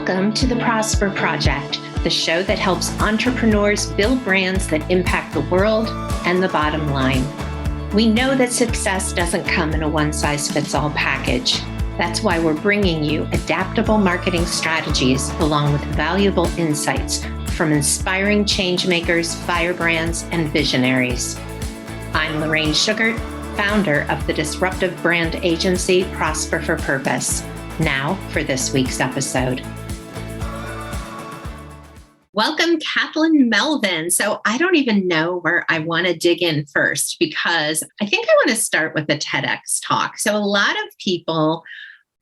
Welcome to the Prosper Project, the show that helps entrepreneurs build brands that impact the world and the bottom line. We know that success doesn't come in a one-size-fits-all package. That's why we're bringing you adaptable marketing strategies along with valuable insights from inspiring changemakers, firebrands, and visionaries. I'm Lorraine Sugart, founder of the disruptive brand agency Prosper for Purpose. Now for this week's episode. Welcome, Cathlyn Melvin. So I don't even know where I want to dig in first because I think I want to start with the TedX talk. So a lot of people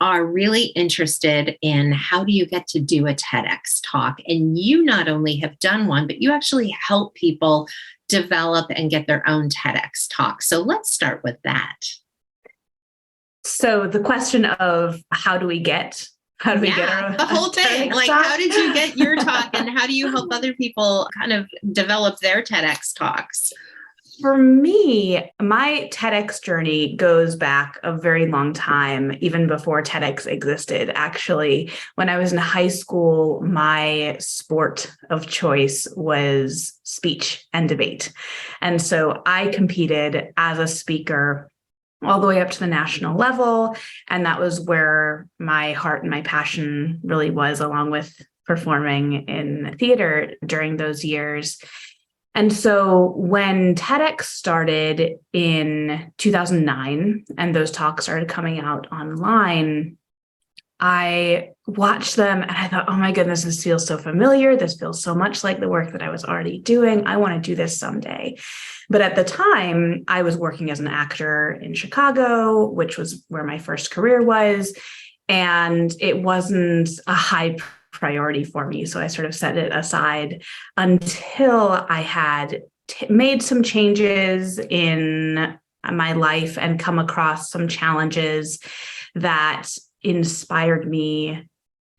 are really interested in how do you get to do a TedX talk? And you not only have done one, but you actually help people develop and get their own TedX talk. So let's start with that. So the question of how do we get the whole thing, like talk? How did you get your talk and how do you help other people kind of develop their TedX talks? For me, my TEDx journey goes back a very long time, even before TEDx existed. Actually, when I was in high school, my sport of choice was speech and debate. And so I competed as a speaker all the way up to the national level. And that was where my heart and my passion really was, along with performing in theater during those years. And so when TEDx started in 2009 and those talks started coming out online, I watched them and I thought, oh my goodness, this feels so familiar. This feels so much like the work that I was already doing. I want to do this someday. But at the time, I was working as an actor in Chicago, which was where my first career was. And it wasn't a high priority for me. So I sort of set it aside until I had made some changes in my life and come across some challenges that inspired me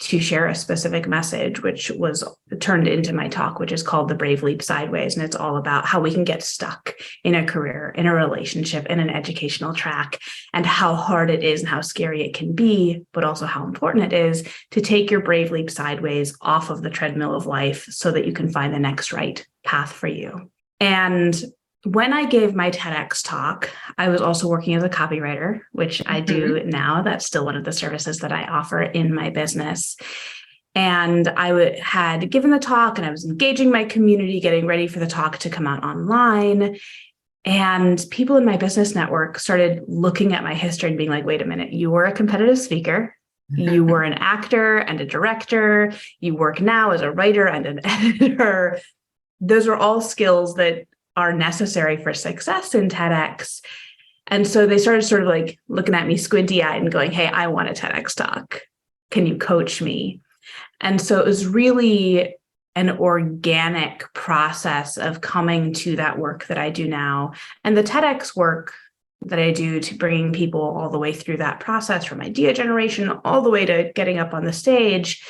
to share a specific message, which was turned into my talk, which is called The Brave Leap Sideways. And it's all about how we can get stuck in a career, in a relationship, in an educational track, and how hard it is and how scary it can be, but also how important it is to take your brave leap sideways off of the treadmill of life so that you can find the next right path for you. And when I gave my TEDx talk, I was also working as a copywriter, which I do now. That's still one of the services that I offer in my business. And I had given the talk and I was engaging my community, getting ready for the talk to come out online. And people in my business network started looking at my history and being like, wait a minute, you were a competitive speaker. You were an actor and a director. You work now as a writer and an editor. Those are all skills that are necessary for success in TEDx. And so they started sort of like looking at me squinty-eyed and going, hey, I want a TEDx talk. Can you coach me? And so it was really an organic process of coming to that work that I do now. And the TEDx work that I do to bringing people all the way through that process, from idea generation all the way to getting up on the stage,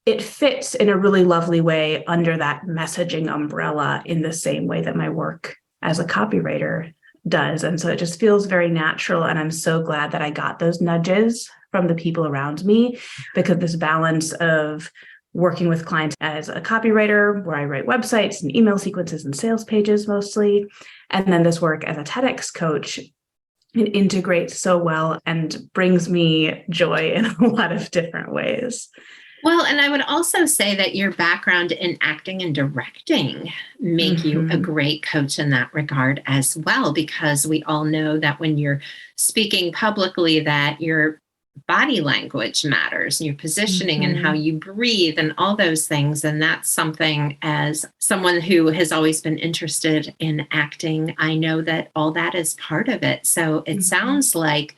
it fits in a really lovely way under that messaging umbrella in the same way that my work as a copywriter does. And so it just feels very natural. And I'm so glad that I got those nudges from the people around me, because this balance of working with clients as a copywriter, where I write websites and email sequences and sales pages mostly, and then this work as a TEDx coach, it integrates so well and brings me joy in a lot of different ways. Well, and I would also say that your background in acting and directing make you a great coach in that regard as well, because we all know that when you're speaking publicly that your body language matters, and your positioning and how you breathe and all those things. And that's something, as someone who has always been interested in acting, I know that all that is part of it. So it sounds like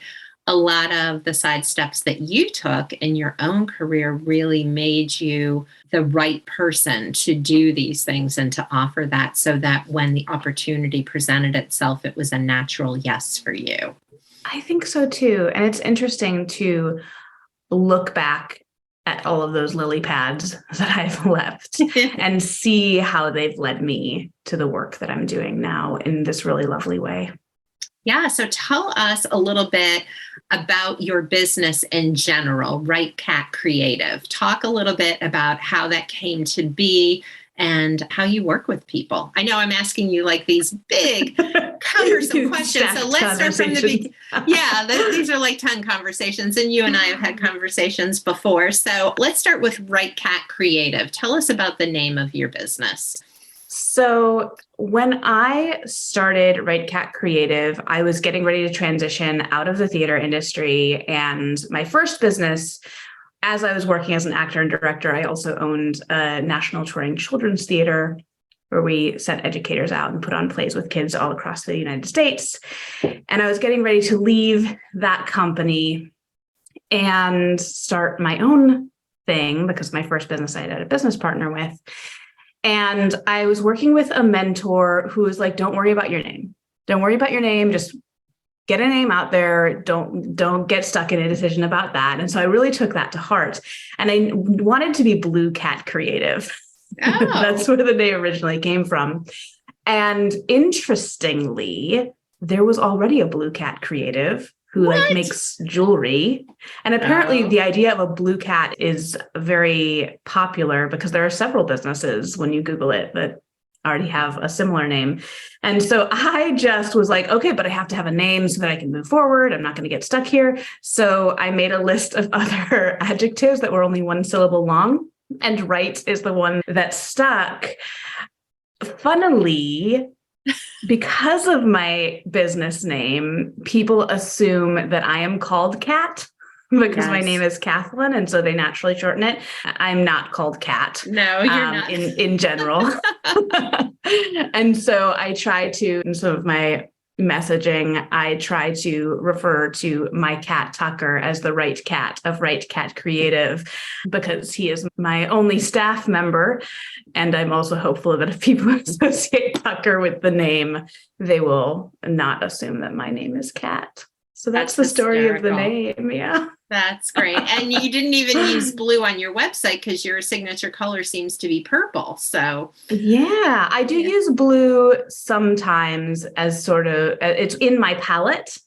a lot of the side steps that you took in your own career really made you the right person to do these things and to offer that, so that when the opportunity presented itself, it was a natural yes for you. I think so too. And it's interesting to look back at all of those lily pads that I've left and see how they've led me to the work that I'm doing now in this really lovely way. Yeah. So tell us a little bit about your business in general, Right Cat Creative. Talk a little bit about how that came to be and how you work with people. I know I'm asking you like these big, cumbersome questions. So let's start from the beginning. Yeah, these are like 10 conversations, and you and I have had conversations before. So let's start with Right Cat Creative. Tell us about the name of your business. So when I started Right Cat Creative, I was getting ready to transition out of the theater industry. And my first business, as I was working as an actor and director, I also owned a national touring children's theater where we sent educators out and put on plays with kids all across the United States. And I was getting ready to leave that company and start my own thing because my first business I had a business partner with. And I was working with a mentor who was like, don't worry about your name. Don't worry about your name. Just get a name out there. Don't get stuck in a decision about that. And so I really took that to heart. And I wanted to be Blue Cat Creative. Oh. That's where the name originally came from. And interestingly, there was already a Blue Cat Creative who like makes jewelry. And apparently the idea of a blue cat is very popular because there are several businesses when you Google it that already have a similar name. And so I just was like, okay, but I have to have a name so that I can move forward. I'm not going to get stuck here. So I made a list of other adjectives that were only one syllable long, and right is the one that stuck. Funnily, because of my business name, people assume that I am called Cat because my name is Cathlyn, and so they naturally shorten it. I'm not called Cat. No, you're not. In general. And so I try to, in some of my messaging, I try to refer to my cat Tucker as the Right Cat of Right Cat Creative because he is my only staff member. And I'm also hopeful that if people associate Tucker with the name, they will not assume that my name is Cat. So that's the story of the name. Yeah. That's great. And you didn't even use blue on your website because your signature color seems to be purple. So yeah, I do use blue sometimes as sort of, it's in my palette,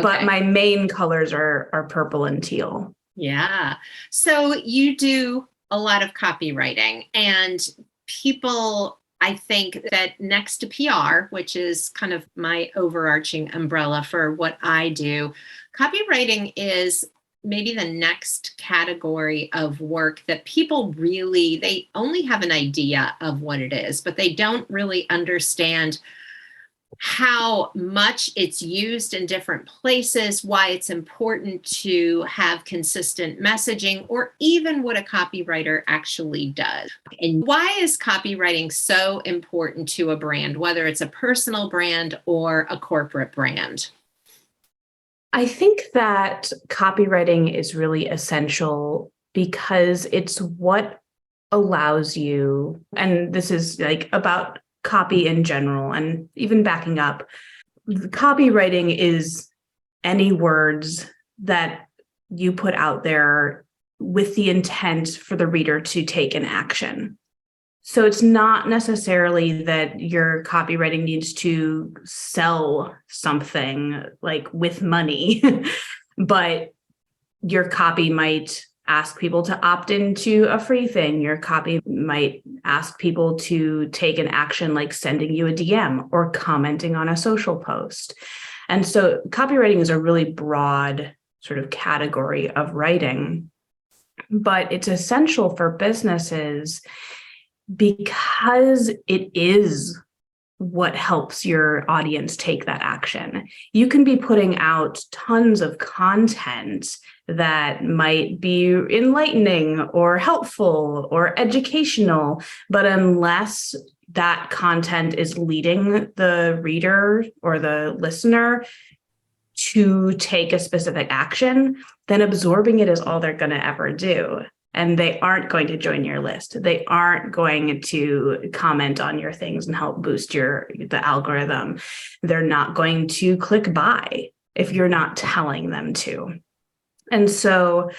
but my main colors are purple and teal. Yeah. So you do a lot of copywriting, and people, I think that next to PR, which is kind of my overarching umbrella for what I do, copywriting is maybe the next category of work that people really, they only have an idea of what it is, but they don't really understand how much it's used in different places, why it's important to have consistent messaging, or even what a copywriter actually does. And why is copywriting so important to a brand, whether it's a personal brand or a corporate brand? I think that copywriting is really essential because it's what allows you, and this is like about copy in general, and even backing up, copywriting is any words that you put out there with the intent for the reader to take an action. So it's not necessarily that your copywriting needs to sell something like with money, but your copy might ask people to opt into a free thing. Your copy might ask people to take an action like sending you a DM or commenting on a social post. And so copywriting is a really broad sort of category of writing, but it's essential for businesses because it is what helps your audience take that action. You can be putting out tons of content that might be enlightening or helpful or educational, but unless that content is leading the reader or the listener to take a specific action, then absorbing it is all they're going to ever do. And they aren't going to join your list. They aren't going to comment on your things and help boost the algorithm. They're not going to click buy if you're not telling them to. And so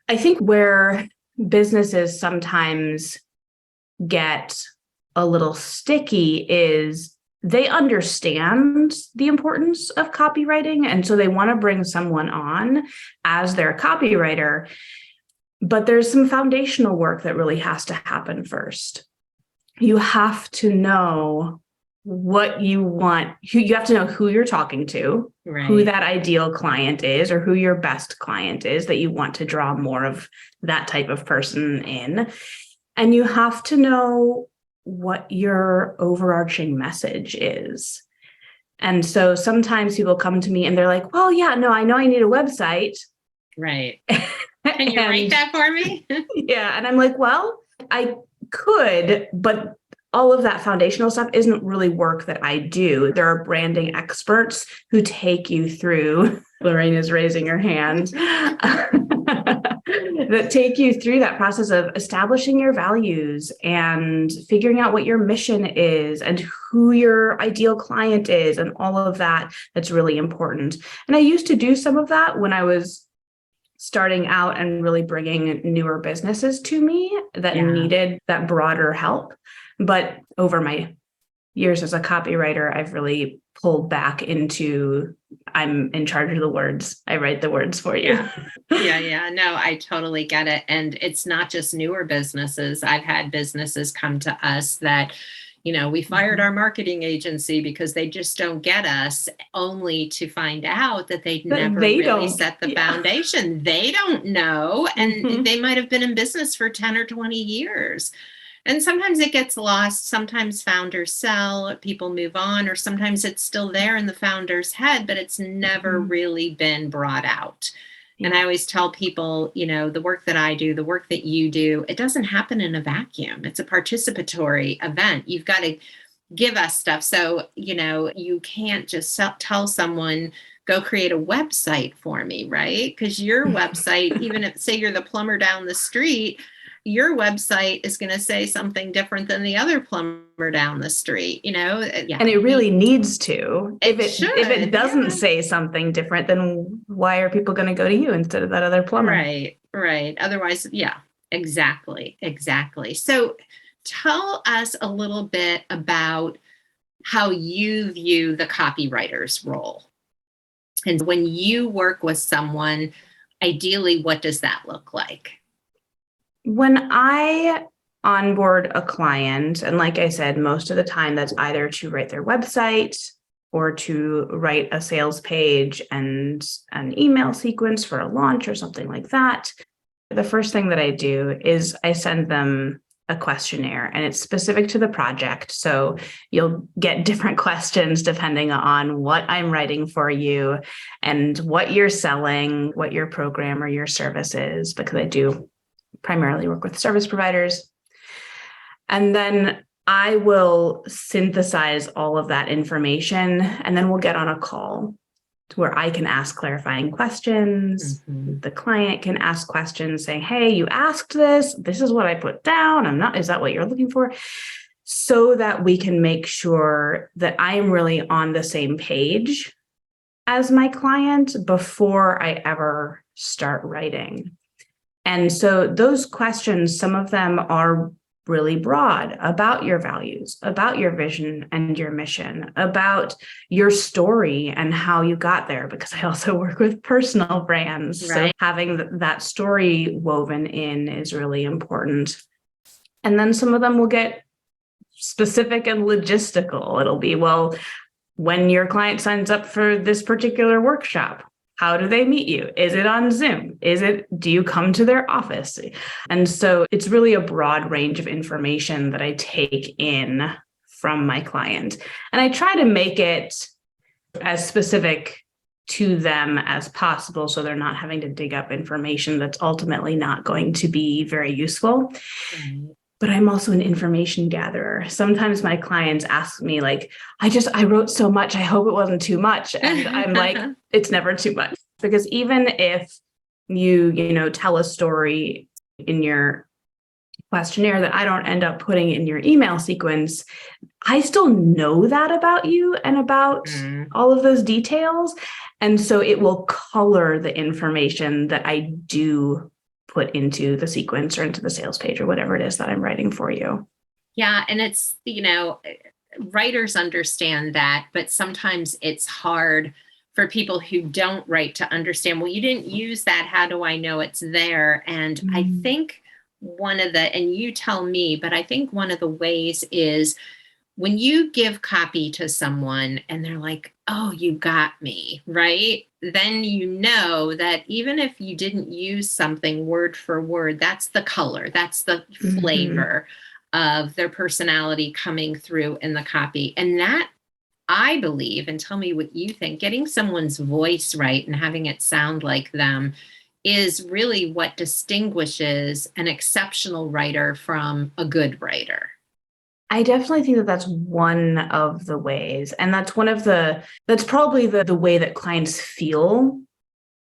I think where businesses sometimes get a little sticky is they understand the importance of copywriting. And so they want to bring someone on as their copywriter. But there's some foundational work that really has to happen first. You have to know what you want. You have to know who you're talking to, Right. who that ideal client is, or who your best client is that you want to draw more of that type of person in. And you have to know what your overarching message is. And so sometimes people come to me and they're like, well, yeah, no, I know I need a website. Right. Can you write that for me? Yeah. And I'm like, well, I could, but all of that foundational stuff isn't really work that I do. There are branding experts who take you through, Lorraine is raising her hand, that take you through that process of establishing your values and figuring out what your mission is and who your ideal client is and all of that. That's really important. And I used to do some of that when I was starting out and really bringing newer businesses to me that needed that broader help. But over my years as a copywriter, I've really pulled back into, I'm in charge of the words. I write the words for you. Yeah. No, I totally get it. And it's not just newer businesses. I've had businesses come to us that, we fired our marketing agency because they just don't get us, only to find out that they'd never really set the foundation. They don't know. And they might have been in business for 10 or 20 years. And sometimes it gets lost. Sometimes founders sell, people move on, or sometimes it's still there in the founder's head, but it's never really been brought out. And I always tell people, the work that I do, the work that you do, it doesn't happen in a vacuum. It's a participatory event. You've got to give us stuff. So, you can't just tell someone, go create a website for me, right? Because your website, even if, say, you're the plumber down the street, your website is going to say something different than the other plumber down the street, And it really needs to. If it doesn't say something different, then why are people going to go to you instead of that other plumber? Right. Otherwise, exactly. So tell us a little bit about how you view the copywriter's role. And when you work with someone, ideally, what does that look like? When I onboard a client, and like I said, most of the time that's either to write their website or to write a sales page and an email sequence for a launch or something like that. The first thing that I do is I send them a questionnaire, and it's specific to the project. So you'll get different questions depending on what I'm writing for you and what you're selling, what your program or your service is, because I do primarily work with service providers. And then I will synthesize all of that information, and then we'll get on a call to where I can ask clarifying questions. The client can ask questions saying, hey, you asked this. This is what I put down. Is that what you're looking for? So that we can make sure that I'm really on the same page as my client before I ever start writing. And so those questions, some of them are really broad about your values, about your vision and your mission, about your story and how you got there, because I also work with personal brands. Right. So having that story woven in is really important. And then some of them will get specific and logistical. It'll be, well, when your client signs up for this particular workshop, how do they meet you? Is it on Zoom? Do you come to their office? And so it's really a broad range of information that I take in from my client. And I try to make it as specific to them as possible, so they're not having to dig up information that's ultimately not going to be very useful. But I'm also an information gatherer. Sometimes my clients ask me, like, I wrote so much, I hope it wasn't too much. And I'm like, it's never too much. Because even if you tell a story in your questionnaire that I don't end up putting in your email sequence, I still know that about you and about all of those details. And so it will color the information that I do put into the sequence or into the sales page or whatever it is that I'm writing for you. Yeah. And it's, writers understand that, but sometimes it's hard for people who don't write to understand, well, you didn't use that. How do I know it's there? And I think and you tell me, but I think one of the ways is when you give copy to someone and they're like, oh, you got me, right? Then you know that even if you didn't use something word for word, that's the color, that's the flavor of their personality coming through in the copy. And that, I believe, and tell me what you think, getting someone's voice right and having it sound like them is really what distinguishes an exceptional writer from a good writer. I definitely think that that's one of the ways. And that's that's probably the way that clients feel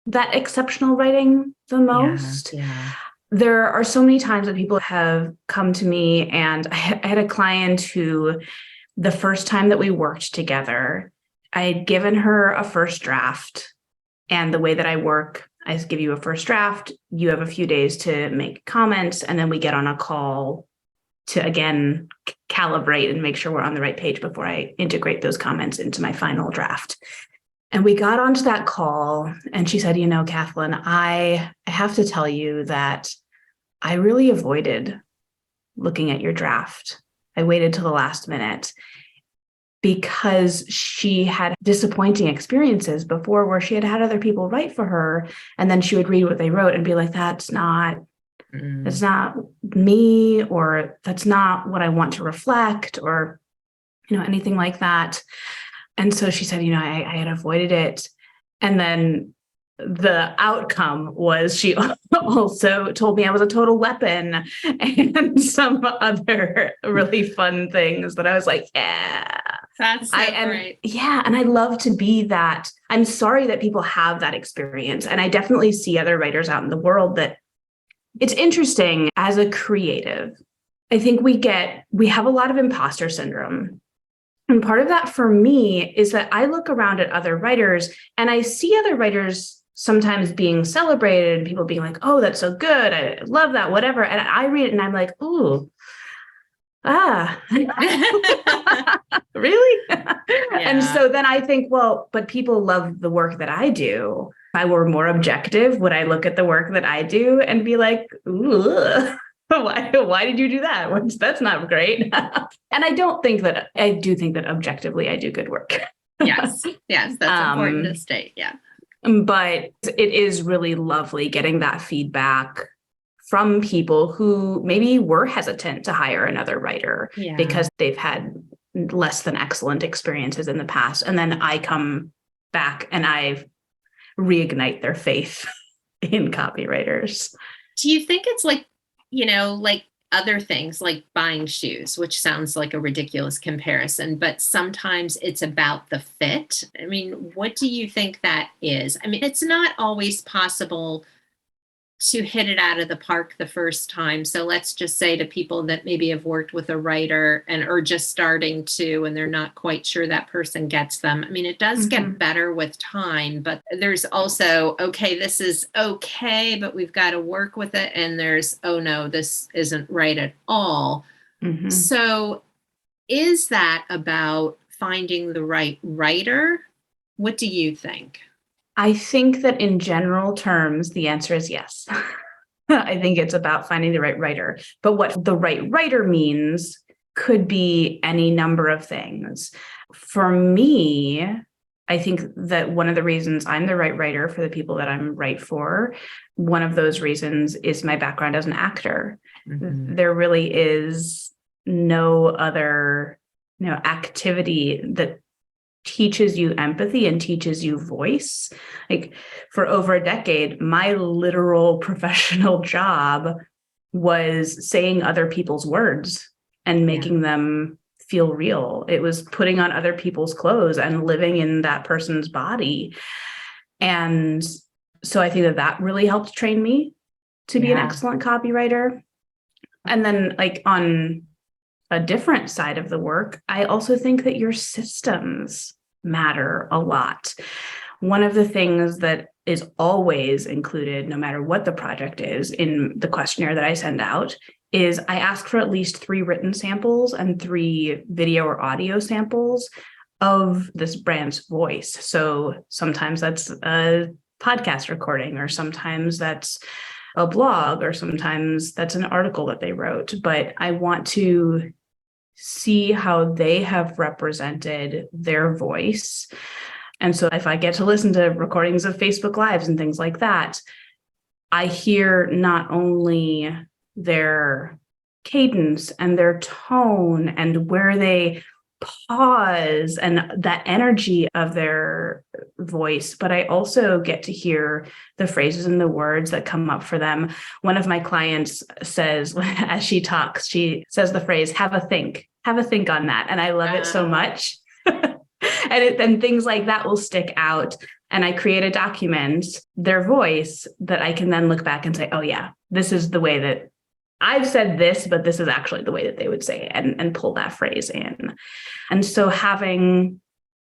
that exceptional writing the most. Yeah. There are so many times that people have come to me, and I had a client who, the first time that we worked together, I had given her a first draft. And the way that I work, I give you a first draft, you have a few days to make comments, and then we get on a call to, again, calibrate and make sure we're on the right page before I integrate those comments into my final draft. And we got onto that call, and she said, Cathlyn, I have to tell you that I really avoided looking at your draft. I waited till the last minute because she had disappointing experiences before where she had had other people write for her, and then she would read what they wrote and be like, that's not me, or that's not what I want to reflect, or, anything like that. And so she said, I had avoided it. And then the outcome was she also told me I was a total weapon and some other really fun things that I was like, yeah. That's so great. Yeah. And I love to be that. I'm sorry that people have that experience. And I definitely see other writers out in the world that it's interesting as a creative. I think we have a lot of imposter syndrome. And part of that for me is that I look around at other writers and I see other writers sometimes being celebrated and people being like, oh, that's so good. I love that, whatever. And I read it and I'm like, ooh, really? Yeah. And so then I think, well, but people love the work that I do. If I were more objective, would I look at the work that I do and be like, ooh, why did you do that? That's not great. And I do think that objectively I do good work. Yes, that's important to state. Yeah. But it is really lovely getting that feedback from people who maybe were hesitant to hire another writer because they've had less than excellent experiences in the past. And then I come back and I reignite their faith in copywriters. Do you think it's like other things like buying shoes, which sounds like a ridiculous comparison, but sometimes it's about the fit? I mean, what do you think that is? I mean, it's not always possible to hit it out of the park the first time. So let's just say to people that maybe have worked with a writer and are just starting to, and they're not quite sure that person gets them. I mean, it does get better with time, but there's also, okay, this is okay, but we've got to work with it. And there's, oh no, this isn't right at all. So is that about finding the right writer? What do you think? I think that in general terms, the answer is yes. I think it's about finding the right writer. But what the right writer means could be any number of things. For me, I think that one of the reasons I'm the right writer for the people that I'm right for, one of those reasons is my background as an actor. There really is no other, activity that teaches you empathy and teaches you voice. Like for over a decade, my literal professional job was saying other people's words and making them feel real. It was putting on other people's clothes and living in that person's body. And so I think that really helped train me to be an excellent copywriter. And then on a different side of the work, I also think that your systems matter a lot. One of the things that is always included, no matter what the project is, in the questionnaire that I send out, is I ask for at least 3 written samples and 3 video or audio samples of this brand's voice. So sometimes that's a podcast recording, or sometimes that's a blog, or sometimes that's an article that they wrote. But I want to see how they have represented their voice. And so if I get to listen to recordings of Facebook Lives and things like that, I hear not only their cadence and their tone and where they pause and that energy of their voice, but I also get to hear the phrases and the words that come up for them. One of my clients says, as she talks, she says the phrase, have a think on that. And I love it so much. And things like that will stick out. And I create a document, their voice, that I can then look back and say, oh yeah, this is the way that I've said this, but this is actually the way that they would say it, and pull that phrase in. And so having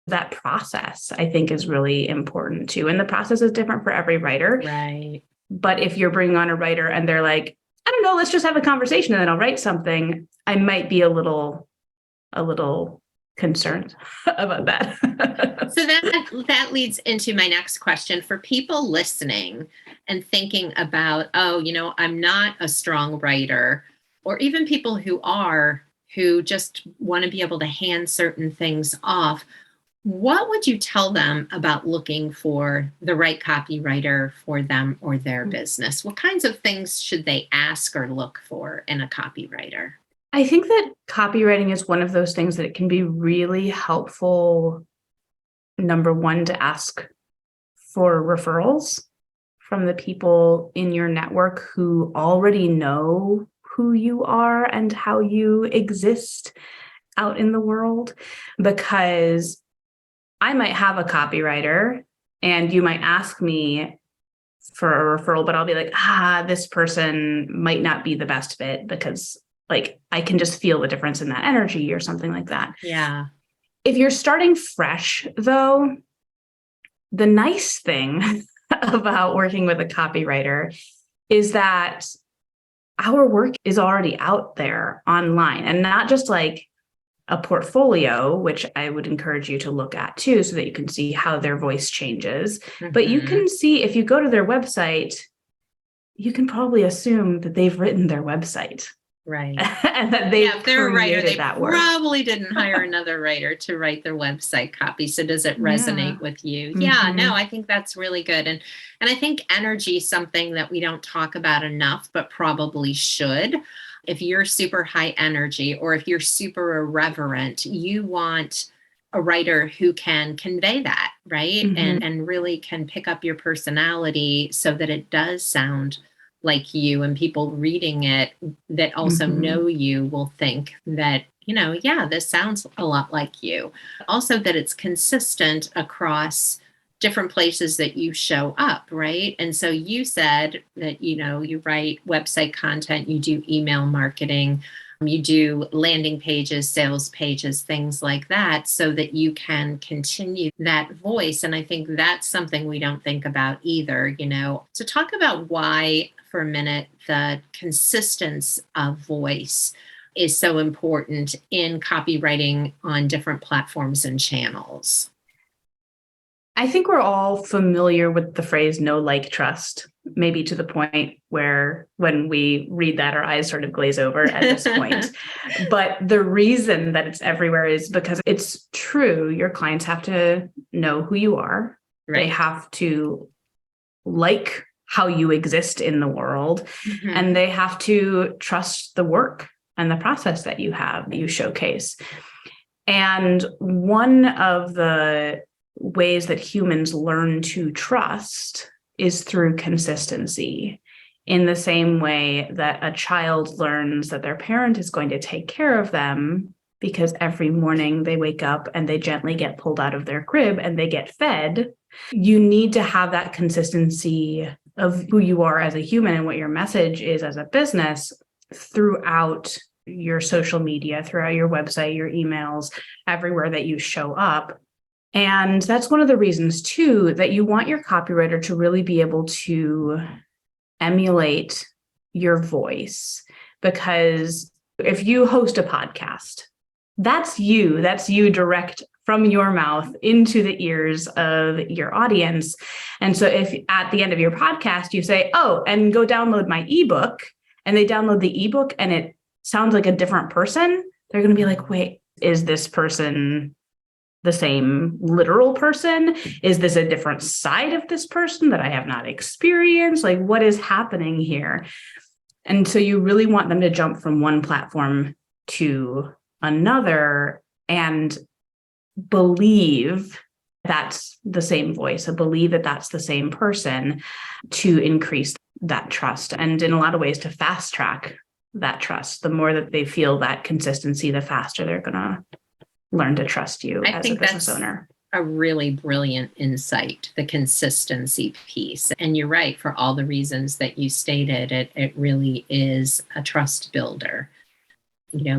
that process, I think, is really important too. And the process is different for every writer. Right. But if you're bringing on a writer and they're like, I don't know, let's just have a conversation and then I'll write something, I might be a little concerned about that. So that leads into my next question. For people listening and thinking about, oh, I'm not a strong writer, or even people who just want to be able to hand certain things off, what would you tell them about looking for the right copywriter for them or their business? What kinds of things should they ask or look for in a copywriter? I think that copywriting is one of those things that it can be really helpful, number one, to ask for referrals from the people in your network who already know who you are and how you exist out in the world. Because I might have a copywriter and you might ask me for a referral, but I'll be like, this person might not be the best fit because I can just feel the difference in that energy or something like that. Yeah. If you're starting fresh, though, the nice thing about working with a copywriter is that our work is already out there online, and not just like a portfolio, which I would encourage you to look at too, so that you can see how their voice changes. Mm-hmm. But you can see, if you go to their website, you can probably assume that they've written their website. Right. And that they if they're a writer, they probably didn't hire another writer to write their website copy. So does it resonate with you? Mm-hmm. Yeah, no, I think that's really good. And I think energy is something that we don't talk about enough, but probably should. If you're super high energy, or if you're super irreverent, you want a writer who can convey that, right? Mm-hmm. And really can pick up your personality so that it does sound like you, and people reading it that also know you will think that, this sounds a lot like you. Also that it's consistent across different places that you show up, right? And so you said that, you write website content, you do email marketing, you do landing pages, sales pages, things like that, so that you can continue that voice. And I think that's something we don't think about either, So talk about why, for a minute, the consistency of voice is so important in copywriting on different platforms and channels. I think we're all familiar with the phrase know, like, trust, maybe to the point where when we read that, our eyes sort of glaze over at this point. But the reason that it's everywhere is because it's true. Your clients have to know who you are. Right. They have to like how you exist in the world, and they have to trust the work and the process that you showcase. And one of the ways that humans learn to trust is through consistency, in the same way that a child learns that their parent is going to take care of them because every morning they wake up and they gently get pulled out of their crib and they get fed. You need to have that consistency of who you are as a human and what your message is as a business throughout your social media, throughout your website, your emails, everywhere that you show up. And that's one of the reasons, too, that you want your copywriter to really be able to emulate your voice, because if you host a podcast, that's you direct from your mouth into the ears of your audience. And so if at the end of your podcast, you say, oh, and go download my ebook, and they download the ebook and it sounds like a different person, they're going to be like, wait, is this person the same literal person? Is this a different side of this person that I have not experienced? Like, what is happening here? And so you really want them to jump from one platform to another and believe that's the same voice, believe that that's the same person, to increase that trust. And in a lot of ways, to fast track that trust. The more that they feel that consistency, the faster they're going to learn to trust you as a business owner. A really brilliant insight, the consistency piece. And you're right, for all the reasons that you stated, it really is a trust builder,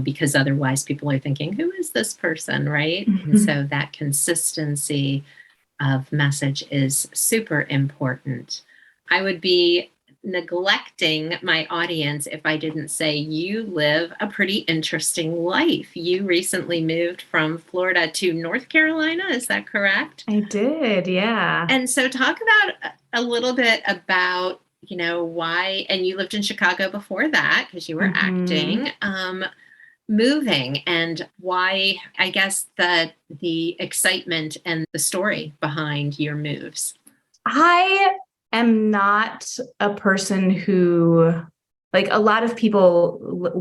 because otherwise people are thinking, who is this person, right? Mm-hmm. And so that consistency of message is super important. I would be neglecting my audience if I didn't say you live a pretty interesting life. You recently moved from Florida to North Carolina. Is that correct? I did, yeah. And so talk about a little bit about, why, and you lived in Chicago before that because you were acting, moving, and why, I guess, the excitement and the story behind your moves. I am not a person who, like a lot of people,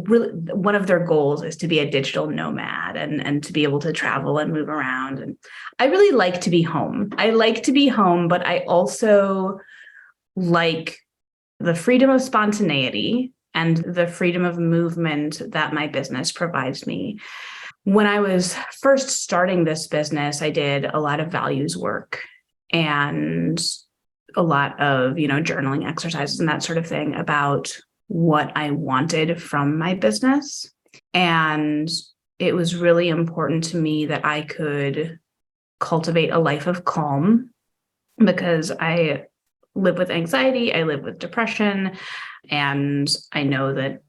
really, one of their goals is to be a digital nomad and to be able to travel and move around. And I really like to be home. I like to be home, but I also like the freedom of spontaneity and the freedom of movement that my business provides me. When I was first starting this business, I did a lot of values work and a lot of, journaling exercises and that sort of thing about what I wanted from my business. And it was really important to me that I could cultivate a life of calm, because I live with anxiety, I live with depression, and I know that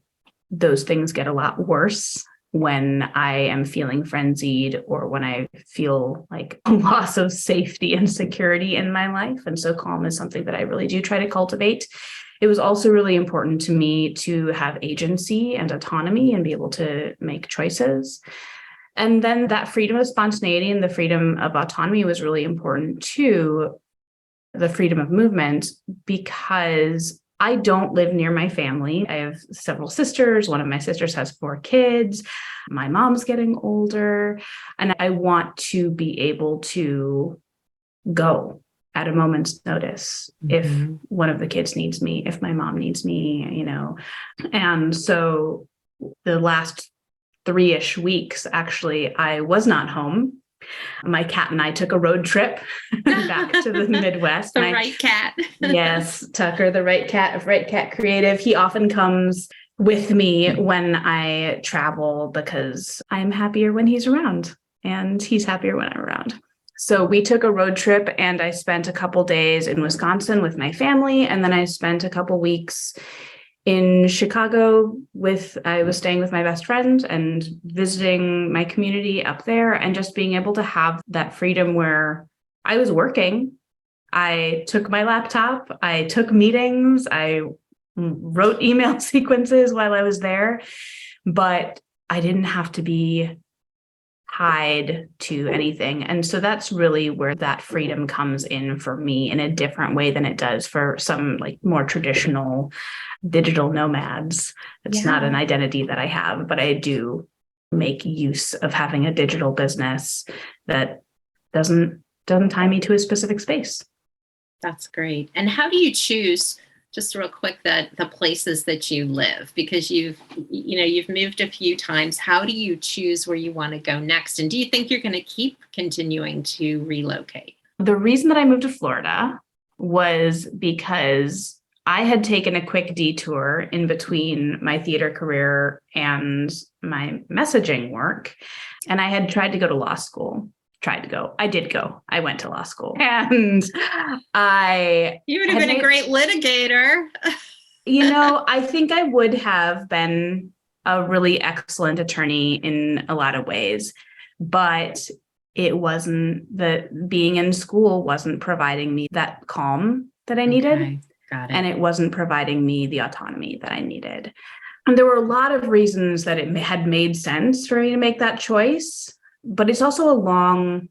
those things get a lot worse when I am feeling frenzied or when I feel like a loss of safety and security in my life. And so calm is something that I really do try to cultivate. It was also really important to me to have agency and autonomy and be able to make choices. And then that freedom of spontaneity and the freedom of autonomy was really important too, the freedom of movement, because I don't live near my family. I have several sisters. One of my sisters has 4 kids. My mom's getting older, and I want to be able to go at a moment's notice if one of the kids needs me, if my mom needs me, And so the last 3-ish weeks, actually, I was not home. My cat and I took a road trip back to the Midwest. Right cat. Yes, Tucker, the right cat of Right Cat Creative. He often comes with me when I travel because I'm happier when he's around and he's happier when I'm around. So we took a road trip and I spent a couple days in Wisconsin with my family. And then I spent a couple weeks in Chicago I was staying with my best friend and visiting my community up there, and just being able to have that freedom where I was working. I took my laptop, I took meetings, I wrote email sequences while I was there, but I didn't have to be tied to anything. And so that's really where that freedom comes in for me in a different way than it does for some like more traditional digital nomads. It's not an identity that I have, but I do make use of having a digital business that doesn't tie me to a specific space. That's great. And how do you choose, just real quick, the places that you live? Because you've moved a few times. How do you choose where you want to go next? And do you think you're going to keep continuing to relocate? The reason that I moved to Florida was because I had taken a quick detour in between my theater career and my messaging work. And I had tried to go to law school. I did go. I went to law school. And You would have been a great litigator. I think I would have been a really excellent attorney in a lot of ways, but it wasn't that being in school wasn't providing me that calm that I needed. Okay, got And it. it wasn't providing me the autonomy that I needed. And there were a lot of reasons that it had made sense for me to make that choice, but it's also a long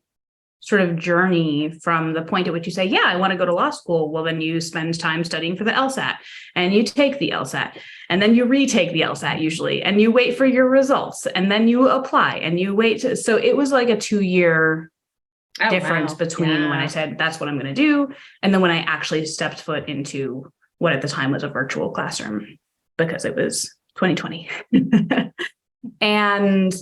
sort of journey from the point at which you say, yeah, I want to go to law school. Well, then you spend time studying for the LSAT and you take the LSAT and then you retake the LSAT usually, and you wait for your results and then you apply and you wait. So it was like a 2-year difference between when I said, that's what I'm going to do. And then when I actually stepped foot into what at the time was a virtual classroom, because it was 2020. And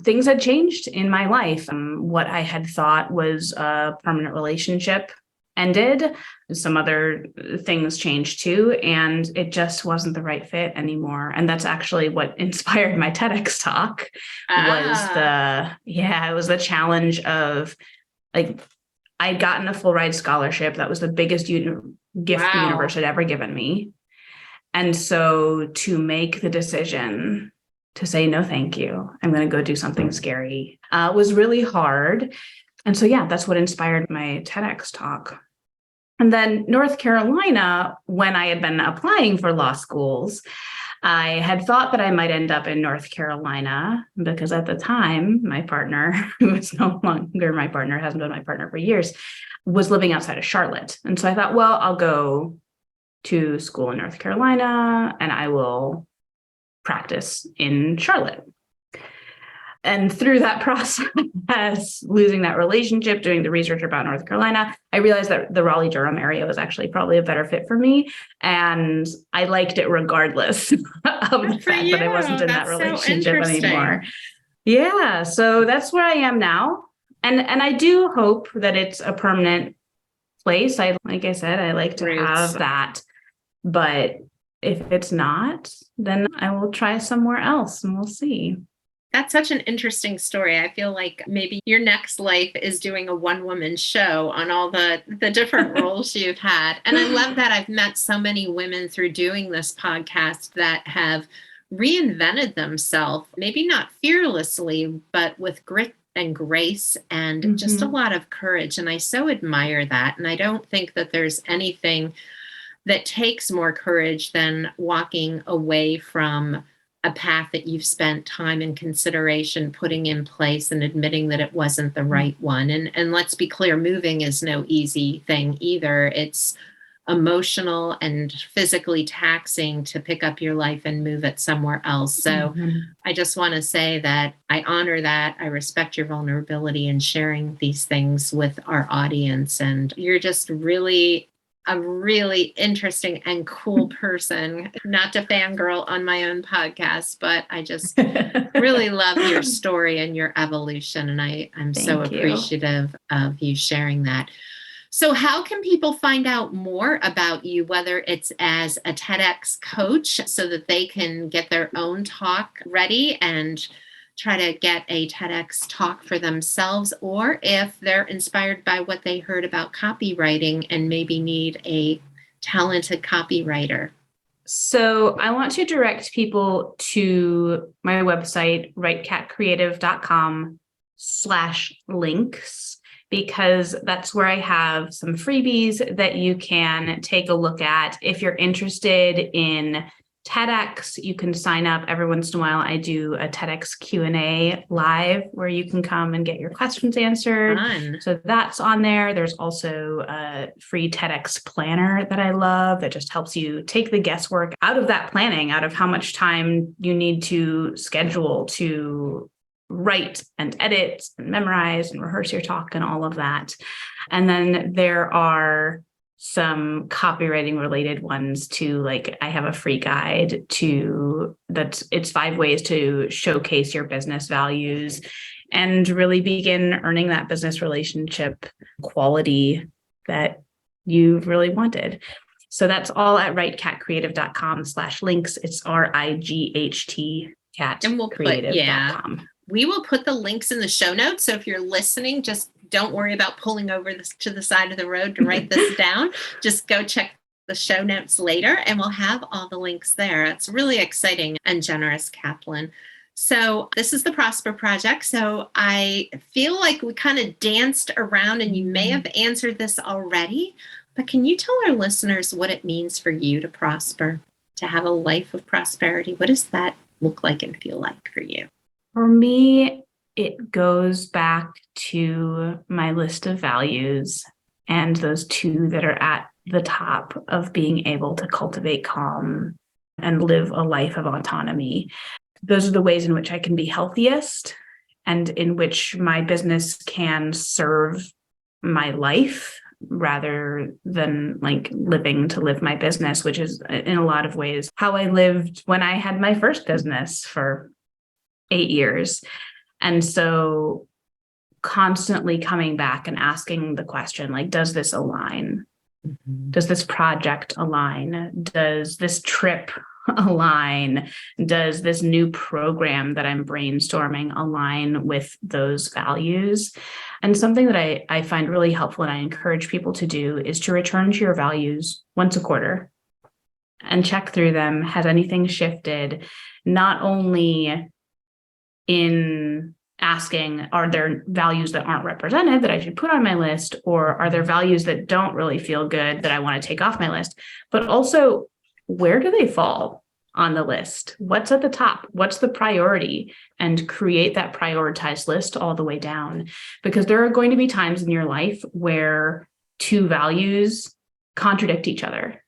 things had changed in my life. What I had thought was a permanent relationship ended. Some other things changed too. And it just wasn't the right fit anymore. And that's actually what inspired my TEDx talk it was the challenge of like, I'd gotten a full ride scholarship. That was the biggest gift the universe had ever given me. And so to make the decision to say, no, thank you, I'm going to go do something scary, was really hard. And so, that's what inspired my TEDx talk. And then North Carolina, when I had been applying for law schools, I had thought that I might end up in North Carolina because at the time, my partner, who is no longer my partner, hasn't been my partner for years, was living outside of Charlotte. And so I thought, well, I'll go to school in North Carolina and I will practice in Charlotte. And through that process, losing that relationship, doing the research about North Carolina, I realized that the Raleigh-Durham area was actually probably a better fit for me. And I liked it regardless of the fact that I wasn't in that relationship anymore. Yeah. So that's where I am now. And I do hope that it's a permanent place. Like I said, I like to have that. But if it's not, then I will try somewhere else and we'll see. That's such an interesting story. I feel like maybe your next life is doing a one-woman show on all the different roles you've had. And I love that I've met so many women through doing this podcast that have reinvented themselves, maybe not fearlessly, but with grit and grace and just a lot of courage. And I so admire that. And I don't think that there's anything that takes more courage than walking away from a path that you've spent time and consideration putting in place and admitting that it wasn't the right one. And let's be clear, moving is no easy thing either. It's emotional and physically taxing to pick up your life and move it somewhere else. So I just want to say that I honor that. I respect your vulnerability in sharing these things with our audience. And you're just really a really interesting and cool person, not to fangirl on my own podcast, but I just really love your story and your evolution. And I'm so appreciative of you sharing that. So how can people find out more about you, whether it's as a TEDx coach so that they can get their own talk ready and try to get a TEDx talk for themselves, or if they're inspired by what they heard about copywriting and maybe need a talented copywriter? So I want to direct people to my website, writecatcreative.com/links, because that's where I have some freebies that you can take a look at. If you're interested in TEDx, you can sign up. Every once in a while, I do a TEDx Q&A live where you can come and get your questions answered. Fun. So that's on there. There's also a free TEDx planner that I love that just helps you take the guesswork out of that planning, out of how much time you need to schedule to write and edit and memorize and rehearse your talk and all of that. And then there are some copywriting related ones too. Like I have a free guide it's 5 ways to showcase your business values and really begin earning that business relationship quality that you've really wanted. So that's all at writecatcreative.com/links. It's RIGHT catcreative.com. We will put the links in the show notes. So if you're listening, just don't worry about pulling over to the side of the road to write this down. Just go check the show notes later, and we'll have all the links there. It's really exciting and generous, Cathlyn. So this is the Prosper Project. So I feel like we kind of danced around, and you may have answered this already, but can you tell our listeners what it means for you to prosper, to have a life of prosperity? What does that look like and feel like for you? For me, it goes back to my list of values and those two that are at the top of being able to cultivate calm and live a life of autonomy. Those are the ways in which I can be healthiest and in which my business can serve my life rather than like living to live my business, which is in a lot of ways how I lived when I had my first business for 8 years. And so constantly coming back and asking the question, like, does this align? Mm-hmm. Does this project align? Does this trip align? Does this new program that I'm brainstorming align with those values? And something that I find really helpful and I encourage people to do is to return to your values once a quarter and check through them. Has anything shifted? Not only in asking, are there values that aren't represented that I should put on my list, or are there values that don't really feel good that I want to take off my list, but also where do they fall on the list? What's at the top? What's the priority? And create that prioritized list all the way down, because there are going to be times in your life where two values contradict each other.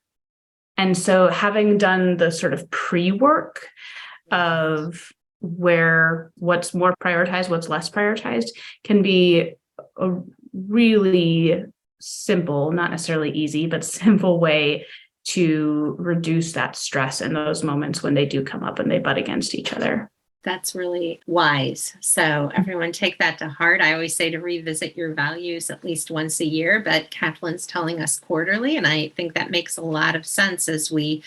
And so having done the sort of pre-work of where what's more prioritized, what's less prioritized, can be a really simple, not necessarily easy, but simple way to reduce that stress in those moments when they do come up and they butt against each other. That's really wise. So everyone take that to heart. I always say to revisit your values at least once a year, but Cathlyn's telling us quarterly. And I think that makes a lot of sense as we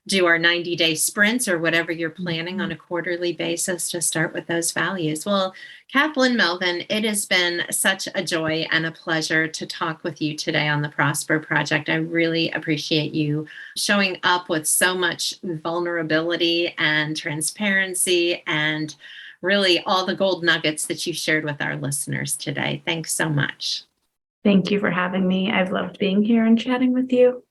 do our 90-day sprints or whatever you're planning on a quarterly basis to start with those values. Well, Cathlyn Melvin, it has been such a joy and a pleasure to talk with you today on the Prosper Project. I really appreciate you showing up with so much vulnerability and transparency and really all the gold nuggets that you shared with our listeners today. Thanks so much. Thank you for having me. I've loved being here and chatting with you.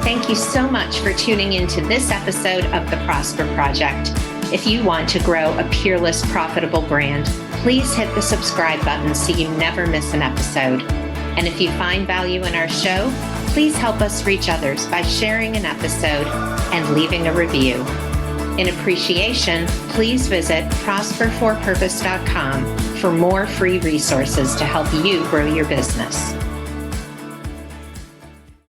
Thank you so much for tuning into this episode of the Prosper Project. If you want to grow a peerless, profitable brand, please hit the subscribe button so you never miss an episode. And if you find value in our show, please help us reach others by sharing an episode and leaving a review. In appreciation, please visit prosperforpurpose.com for more free resources to help you grow your business.